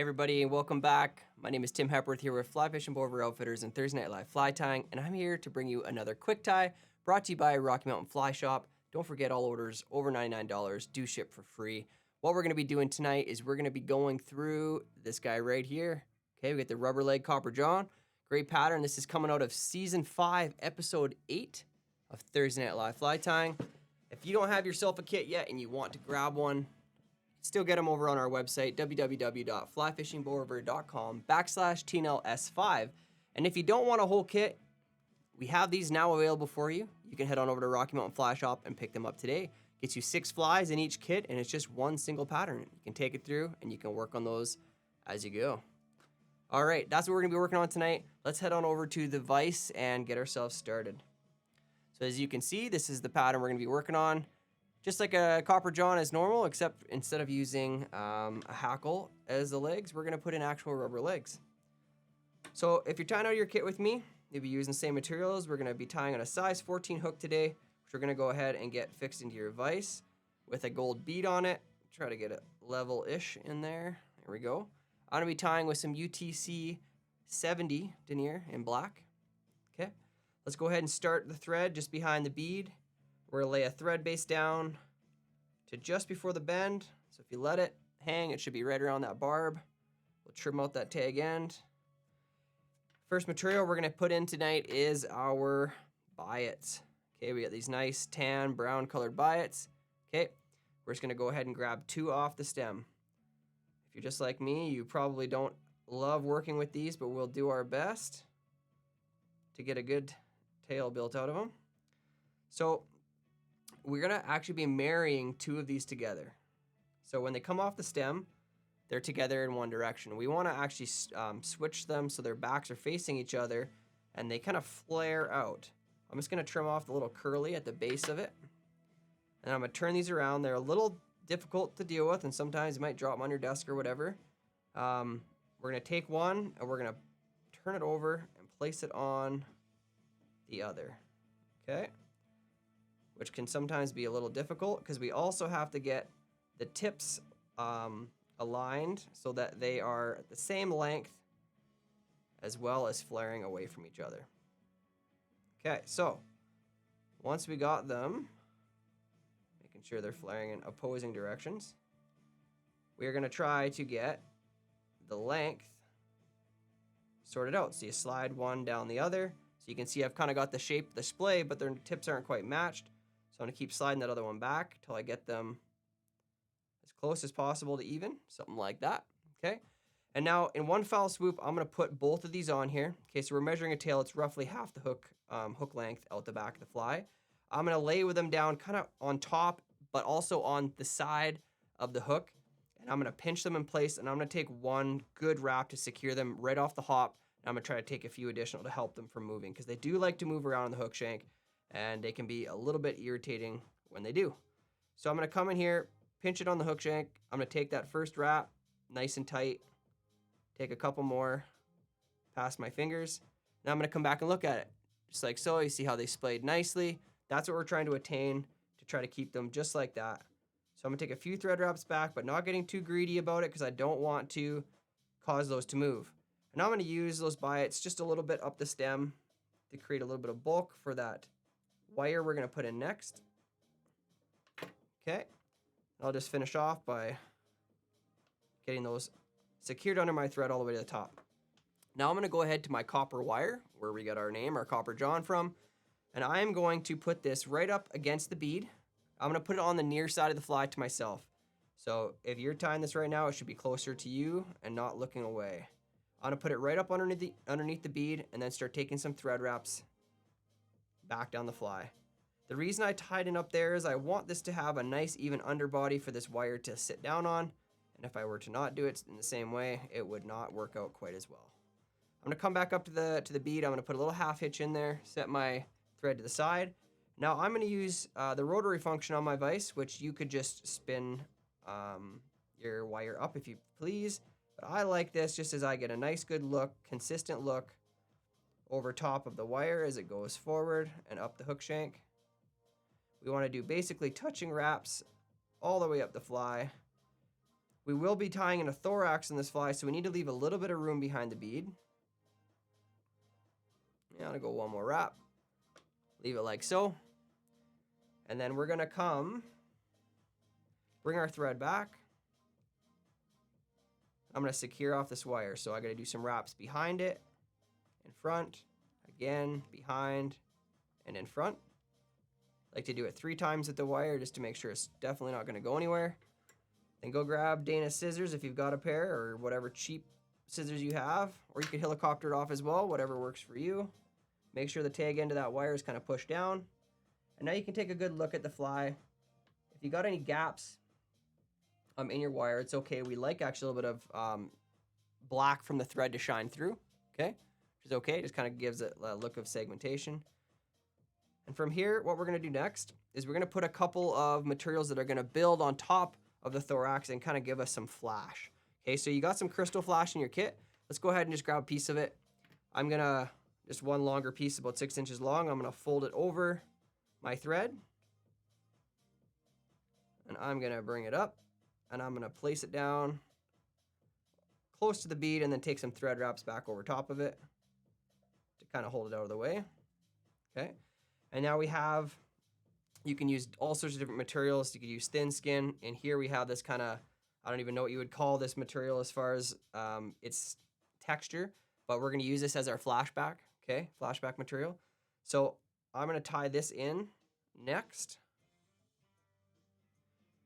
Hey everybody, and welcome back. My name is Tim Hepworth here with Fly Fishing Boulder Outfitters and Thursday Night Live Fly Tying, and I'm here to bring you another quick tie brought to you by Rocky Mountain Fly Shop. Don't forget, all orders over $99 do ship for free. What we're going to be doing tonight is we're going to be going through this guy right here. Okay, we got the rubber leg copper john. Great pattern. This is coming out of season 5, episode 8 of Thursday Night Live Fly Tying. If you don't have yourself a kit yet and you want to grab one, still get them over on our website, www.flyfishingbowriver.com/TNLS5. And if you don't want a whole kit, we have these now available for you. You can head on over to Rocky Mountain Fly Shop and pick them up today. Gets you 6 flies in each kit, and it's just one single pattern. You can take it through, and you can work on those as you go. All right, that's what we're going to be working on tonight. Let's head on over to the vise and get ourselves started. So as you can see, this is the pattern we're going to be working on. Just like a copper john as normal, except instead of using a hackle as the legs, we're going to put in actual rubber legs. So if you're tying out your kit with me, you'll be using the same materials. We're going to be tying on a size 14 hook today, which we're going to go ahead and get fixed into your vise with a gold bead on it. Try to get it level-ish in there. There we go. I'm going to be tying with some UTC 70 denier in black. Okay, let's go ahead and start the thread just behind the bead. We're going to lay a thread base down to just before the bend. So if you let it hang, it should be right around that barb. We'll trim out that tag end. First material we're going to put in tonight is our biots. Okay, we got these nice tan brown colored biots. Okay, we're just going to go ahead and grab 2 off the stem. If you're just like me, you probably don't love working with these, but we'll do our best to get a good tail built out of them. So we're going to actually be marrying 2 of these together. So when they come off the stem, they're together in one direction. We want to actually switch them so their backs are facing each other and they kind of flare out. I'm just going to trim off the little curly at the base of it. And I'm going to turn these around. They're a little difficult to deal with, and sometimes you might drop them on your desk or whatever. We're going to take one and we're going to turn it over and place it on the other. Okay? Which can sometimes be a little difficult because we also have to get the tips aligned so that they are the same length as well as flaring away from each other. Okay, so once we got them, making sure they're flaring in opposing directions, we are going to try to get the length sorted out. So you slide one down the other. So you can see I've kind of got the shape of the splay, but their tips aren't quite matched. So I'm going to keep sliding that other one back until I get them as close as possible to even, something like that, okay? And now in one foul swoop, I'm going to put both of these on here. Okay, so we're measuring a tail. It's roughly half the hook length out the back of the fly. I'm going to lay with them down kind of on top, but also on the side of the hook. And I'm going to pinch them in place, and I'm going to take one good wrap to secure them right off the hop. And I'm going to try to take a few additional to help them from moving because they do like to move around on the hook shank. And they can be a little bit irritating when they do. So I'm going to come in here, pinch it on the hook shank. I'm going to take that first wrap, nice and tight. Take a couple more past my fingers. Now I'm going to come back and look at it. Just like so. You see how they splayed nicely. That's what we're trying to attain, to try to keep them just like that. So I'm going to take a few thread wraps back, but not getting too greedy about it because I don't want to cause those to move. And now I'm going to use those biots just a little bit up the stem to create a little bit of bulk for that wire we're going to put in next. Okay, I'll just finish off by getting those secured under my thread all the way to the top. Now I'm going to go ahead to my copper wire, where we got our name, our copper john from, and I am going to put this right up against the bead. I'm going to put it on the near side of the fly to myself. So if you're tying this right now, it should be closer to you and not looking away. I'm going to put it right up underneath the bead and then start taking some thread wraps back down the fly. The reason I tied it up there is I want this to have a nice even underbody for this wire to sit down on, and if I were to not do it in the same way, it would not work out quite as well. I'm going to come back up to the bead. I'm going to put a little half hitch in there, set my thread to the side. Now I'm going to use the rotary function on my vise, which you could just spin your wire up if you please, but I like this just as I get a nice good look, consistent look over top of the wire as it goes forward and up the hook shank. We want to do basically touching wraps all the way up the fly We will be tying in a thorax in this fly, so we need to leave a little bit of room behind the bead. Yeah, I'm gonna go one more wrap. Leave it like so. And then we're gonna bring our thread back. I'm gonna secure off this wire. So I gotta do some wraps behind it, in front, again, behind, and in front. I like to do it 3 times with the wire just to make sure it's definitely not gonna go anywhere. Then go grab Dana's scissors if you've got a pair, or whatever cheap scissors you have, or you could helicopter it off as well, whatever works for you. Make sure the tag end of that wire is kind of pushed down. And now you can take a good look at the fly. If you got any gaps in your wire, it's okay. We like actually a little bit of black from the thread to shine through, okay? Which is okay, it just kind of gives it a look of segmentation. And from here, what we're gonna do next is we're gonna put a couple of materials that are gonna build on top of the thorax and kind of give us some flash. Okay, so you got some crystal flash in your kit. Let's go ahead and just grab a piece of it. I'm gonna, just one longer piece, about 6 inches long, I'm gonna fold it over my thread. And I'm gonna bring it up and I'm gonna place it down close to the bead and then take some thread wraps back over top of it to kind of hold it out of the way. Okay, and now we have, you can use all sorts of different materials. You could use thin skin, and here we have this kind of, I don't even know what you would call this material as far as its texture, but we're gonna use this as our flashback, okay? Flashback material. So I'm gonna tie this in next.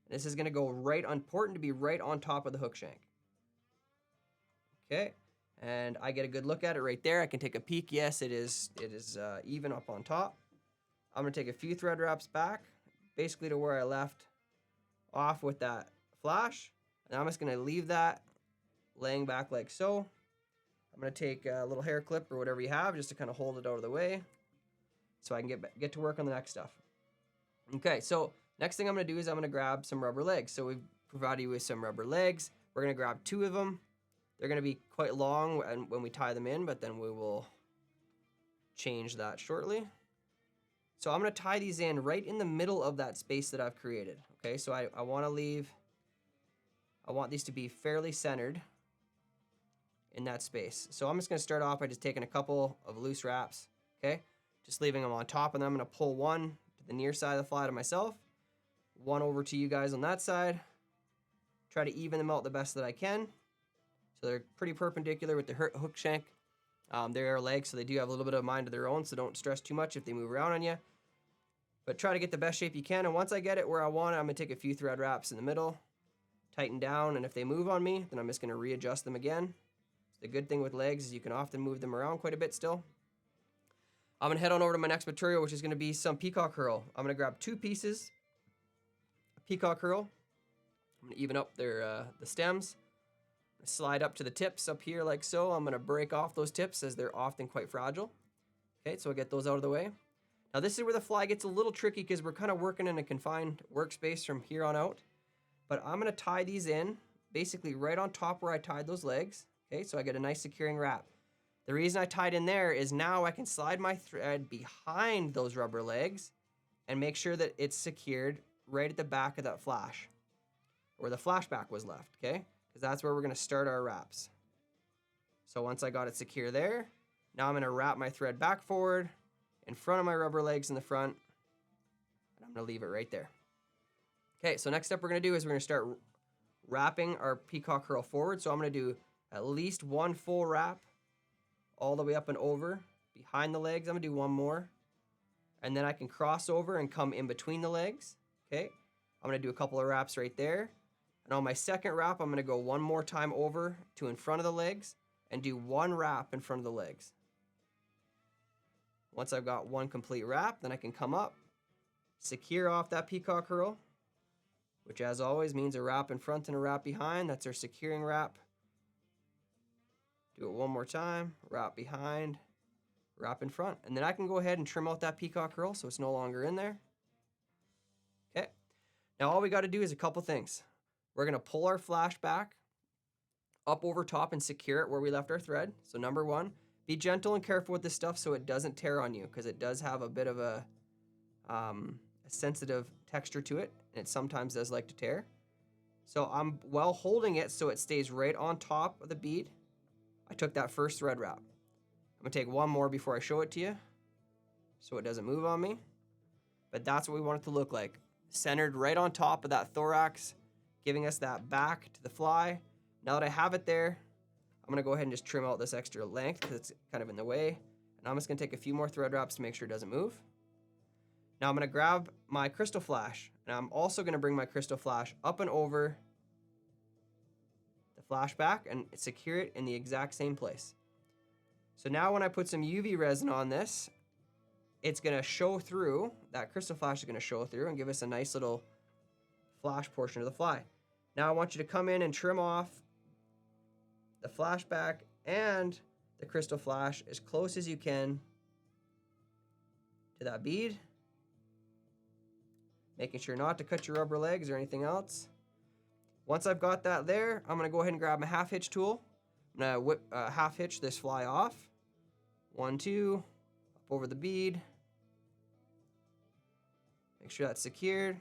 This is gonna go right on, important to be right on top of the hook shank. Okay, and I get a good look at it right there. I can take a peek. Yes, it is even up on top. I'm gonna take a few thread wraps back, basically to where I left off with that flash. And I'm just gonna leave that laying back like so. I'm gonna take a little hair clip or whatever you have just to kind of hold it out of the way so I can get to work on the next stuff. Okay, so next thing I'm gonna do is I'm gonna grab some rubber legs. So we've provided you with some rubber legs. We're gonna grab 2 of them. They're gonna be quite long when we tie them in, but then we will change that shortly. So I'm gonna tie these in right in the middle of that space that I've created. Okay, so I want these to be fairly centered in that space. So I'm just gonna start off by just taking a couple of loose wraps, okay? Just leaving them on top, and then I'm gonna pull one to the near side of the fly to myself, one over to you guys on that side. Try to even them out the best that I can. So they're pretty perpendicular with the hook shank. They are legs, so they do have a little bit of mind of their own, so don't stress too much if they move around on you. But try to get the best shape you can, and once I get it where I want it, I'm gonna take a few thread wraps in the middle, tighten down, and if they move on me, then I'm just gonna readjust them again. The good thing with legs is you can often move them around quite a bit still. I'm gonna head on over to my next material, which is gonna be some peacock hurl. I'm gonna grab 2 pieces of peacock hurl. I'm gonna even up the stems. Slide up to the tips up here like so. I'm gonna break off those tips as they're often quite fragile. Okay, so I'll get those out of the way. Now this is where the fly gets a little tricky because we're kind of working in a confined workspace from here on out. But I'm gonna tie these in basically right on top where I tied those legs. Okay, so I get a nice securing wrap. The reason I tied in there is now I can slide my thread behind those rubber legs and make sure that it's secured right at the back of that flash, where the flashback was left, okay? Because that's where we're gonna start our wraps. So once I got it secure there, now I'm gonna wrap my thread back forward in front of my rubber legs in the front, and I'm gonna leave it right there. Okay, so next step we're gonna do is we're gonna start wrapping our peacock hurl forward. So I'm gonna do at least 1 full wrap all the way up and over behind the legs. I'm gonna do 1 more, and then I can cross over and come in between the legs. Okay, I'm gonna do a couple of wraps right there, and on my second wrap I'm gonna go 1 more time over to in front of the legs and do 1 wrap in front of the legs. Once I've got 1 complete wrap, then I can come up, secure off that peacock hurl, which as always means a wrap in front and a wrap behind. That's our securing wrap. Do it 1 more time, wrap behind, wrap in front. And then I can go ahead and trim out that peacock hurl so it's no longer in there. Okay, now all we gotta do is a couple things. We're gonna pull our flash back up over top and secure it where we left our thread. So number 1, be gentle and careful with this stuff so it doesn't tear on you, because it does have a bit of a sensitive texture to it, and it sometimes does like to tear. So I'm well holding it so it stays right on top of the bead. I took that first thread wrap. I'm gonna take one more before I show it to you so it doesn't move on me. But that's what we want it to look like. Centered right on top of that thorax, giving us that back to the fly. Now that I have it there, I'm gonna go ahead and just trim out this extra length because it's kind of in the way. And I'm just gonna take a few more thread wraps to make sure it doesn't move. Now I'm gonna grab my crystal flash, and I'm also gonna bring my crystal flash up and over the flashback and secure it in the exact same place. So now when I put some UV resin on this, it's gonna show through, that crystal flash is gonna show through and give us a nice little flash portion of the fly. Now I want you to come in and trim off the flashback and the crystal flash as close as you can to that bead. Making sure not to cut your rubber legs or anything else. Once I've got that there, I'm gonna go ahead and grab my half hitch tool. I'm gonna half hitch this fly off. 1, 2, up over the bead. Make sure that's secured.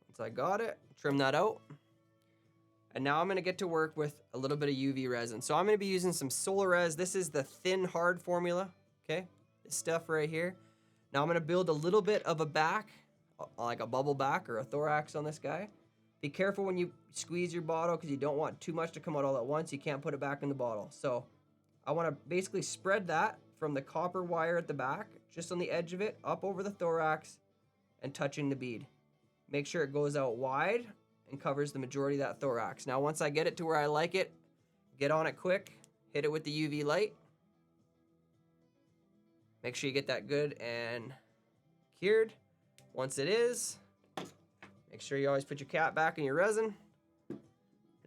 Once I got it, trim that out. And now I'm gonna get to work with a little bit of UV resin. So I'm gonna be using some Solar Res. This is the thin, hard formula, okay? This stuff right here. Now I'm gonna build a little bit of a back, like a bubble back or a thorax on this guy. Be careful when you squeeze your bottle because you don't want too much to come out all at once. You can't put it back in the bottle. So I wanna basically spread that from the copper wire at the back, just on the edge of it, up over the thorax and touching the bead. Make sure it goes out wide and covers the majority of that thorax. Now once I get it to where I like it, get on it quick, hit it with the UV light. Make sure you get that good and cured. Once it is, make sure you always put your cap back in your resin. And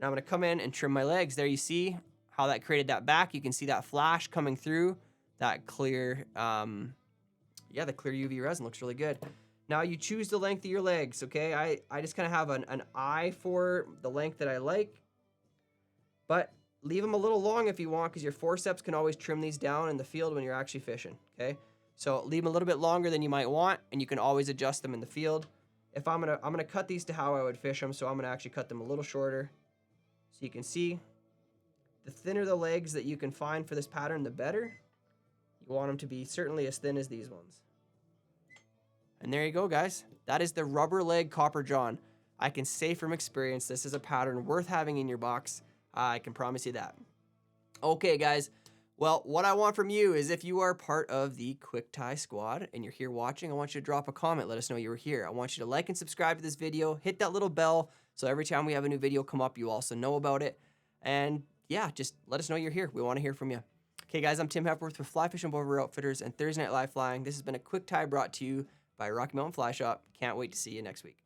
I'm gonna come in and trim my legs. There you see how that created that back. You can see that flash coming through that clear, the clear UV resin looks really good. Now you choose the length of your legs, okay? I just kind of have an eye for the length that I like, but leave them a little long if you want because your forceps can always trim these down in the field when you're actually fishing, okay? So leave them a little bit longer than you might want and you can always adjust them in the field. If I'm gonna cut these to how I would fish them, so I'm gonna actually cut them a little shorter. So you can see, the thinner the legs that you can find for this pattern, the better. You want them to be certainly as thin as these ones. And there you go, guys. That is the rubber leg copper john. I can say from experience, this is a pattern worth having in your box. I can promise you that. Okay, guys. Well, what I want from you is if you are part of the Quick Tie Squad and you're here watching, I want you to drop a comment. Let us know you were here. I want you to like and subscribe to this video. Hit that little bell so every time we have a new video come up, you also know about it. And yeah, just let us know you're here. We want to hear from you. Okay, guys, I'm Tim Hepworth with Fly Fishing Boat Outfitters and Thursday Night Live Flying. This has been a Quick Tie brought to you by Rocky Mountain Fly Shop. Can't wait to see you next week.